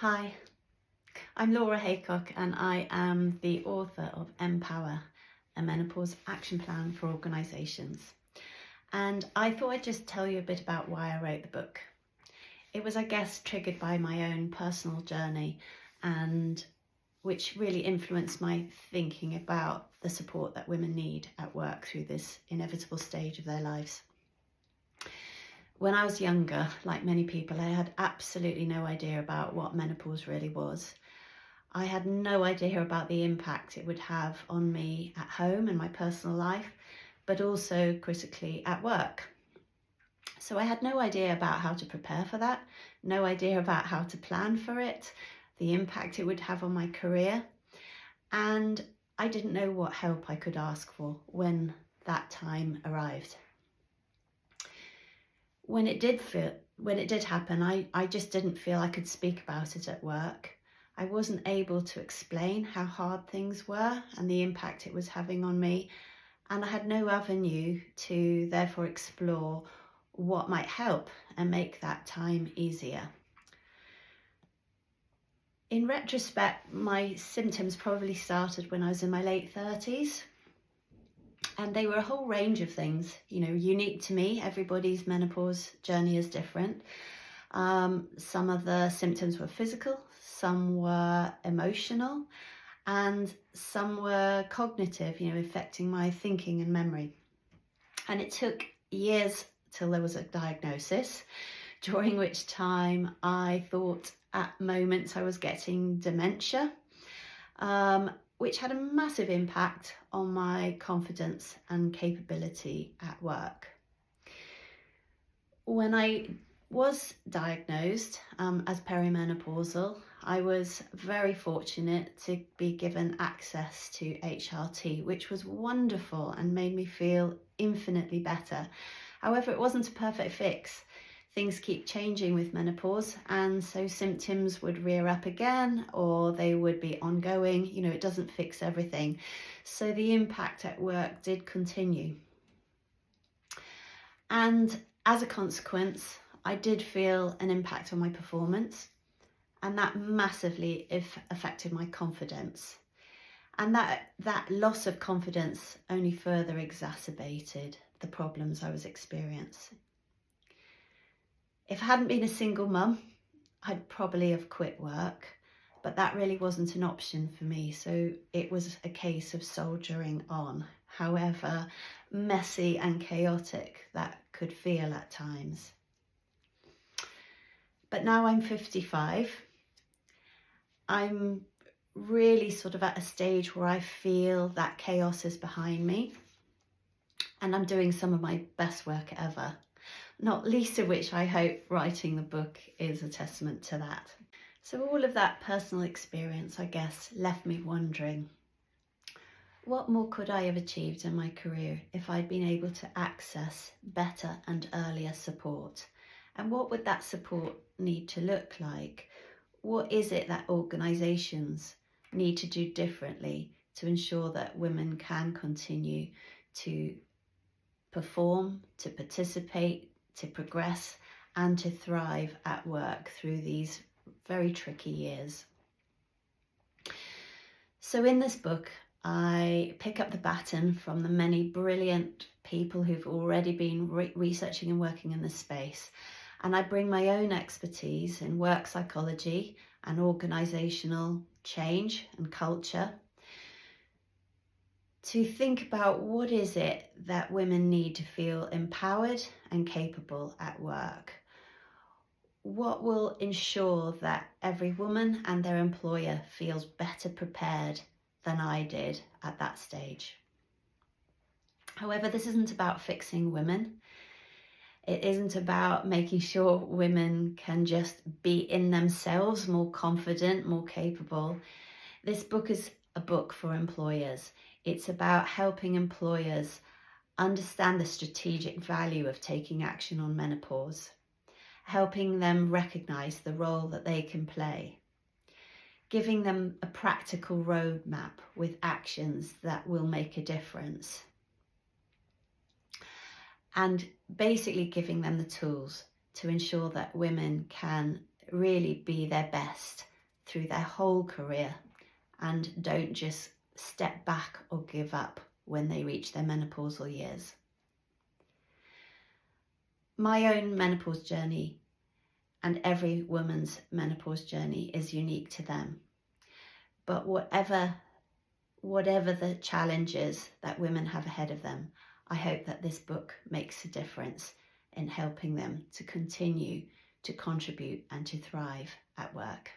Hi, I'm Laura Haycock and I am the author of Empower, a Menopause Action Plan for Organisations. And I thought I'd just tell you a bit about why I wrote the book. It was, I guess, triggered by my own personal journey and which really influenced my thinking about the support that women need at work through this inevitable stage of their lives. When I was younger, like many people, I had absolutely no idea about what menopause really was. I had no idea about the impact it would have on me at home in my personal life, but also critically at work. So I had no idea about how to prepare for that, no idea about how to plan for it, the impact it would have on my career, and I didn't know what help I could ask for when that time arrived. When it did happen, I just didn't feel I could speak about it at work. I wasn't able to explain how hard things were and the impact it was having on me, and I had no avenue to therefore explore what might help and make that time easier. In retrospect, my symptoms probably started when I was in my late 30s. And they were a whole range of things, unique to me. Everybody's menopause journey is different. Some of the symptoms were physical, some were emotional, and some were cognitive, affecting my thinking and memory. And it took years till there was a diagnosis, during which time I thought at moments I was getting dementia. Which had a massive impact on my confidence and capability at work. When I was diagnosed as perimenopausal, I was very fortunate to be given access to HRT, which was wonderful and made me feel infinitely better. However, it wasn't a perfect fix. Things keep changing with menopause, and so symptoms would rear up again or they would be ongoing. It doesn't fix everything. So the impact at work did continue. And as a consequence, I did feel an impact on my performance, and that massively affected my confidence. And that loss of confidence only further exacerbated the problems I was experiencing. If I hadn't been a single mum, I'd probably have quit work, but that really wasn't an option for me. So it was a case of soldiering on, however messy and chaotic that could feel at times. But now I'm 55. I'm really sort of at a stage where I feel that chaos is behind me, and I'm doing some of my best work ever. Not least of which I hope writing the book is a testament to that. So all of that personal experience, I guess, left me wondering, what more could I have achieved in my career if I'd been able to access better and earlier support? And what would that support need to look like? What is it that organisations need to do differently to ensure that women can continue to perform, to participate, to progress and to thrive at work through these very tricky years? So in this book, I pick up the baton from the many brilliant people who've already been researching and working in this space. And I bring my own expertise in work psychology and organisational change and culture to think about what is it that women need to feel empowered and capable at work. What will ensure that every woman and their employer feels better prepared than I did at that stage? However, this isn't about fixing women. It isn't about making sure women can just be in themselves, more confident, more capable. This book is a book for employers. It's about helping employers understand the strategic value of taking action on menopause, helping them recognise the role that they can play, giving them a practical roadmap with actions that will make a difference, and basically giving them the tools to ensure that women can really be their best through their whole career and don't just step back or give up when they reach their menopausal years. My own menopause journey and every woman's menopause journey is unique to them. But whatever the challenges that women have ahead of them, I hope that this book makes a difference in helping them to continue to contribute and to thrive at work.